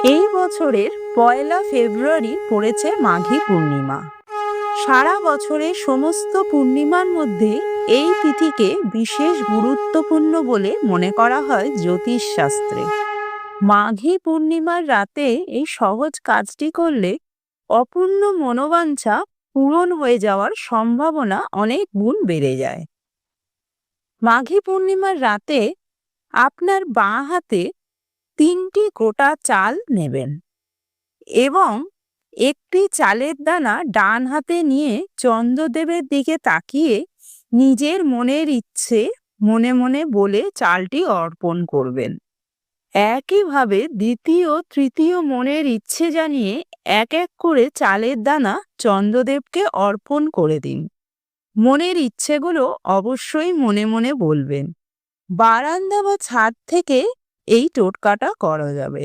এই বছরের ১লা ফেব্রুয়ারি পড়েছে মাঘী পূর্ণিমা। সারা বছরের সমস্ত পূর্ণিমার মধ্যে এই তিথিকে বিশেষ গুরুত্বপূর্ণ বলে মনে করা হয় জ্যোতিষ শাস্ত্রে। মাঘী পূর্ণিমার রাতে এই সহজ কাজটি করলে অপূর্ণ মনোবাঞ্ছা পূরণ হয়ে যাওয়ার সম্ভাবনা অনেক গুণ বেড়ে যায়। মাঘী পূর্ণিমার রাতে আপনার বাঁ হাতে ৩টি গোটা চাল নেবেন এবং একটি চালের দানা ডান হাতে নিয়ে চন্দ্রদেবের দিকে তাকিয়ে নিজের মনের ইচ্ছে মনে মনে বলে চালটি অর্পণ করবেন। একইভাবে দ্বিতীয় ও তৃতীয় মনের ইচ্ছে জানিয়ে এক এক করে চালের দানা চন্দ্রদেবকে অর্পণ করে দিন। মনের ইচ্ছেগুলো অবশ্যই মনে মনে বলবেন। বারান্দা বা ছাদ থেকে এই টোটকাটা করা যাবে।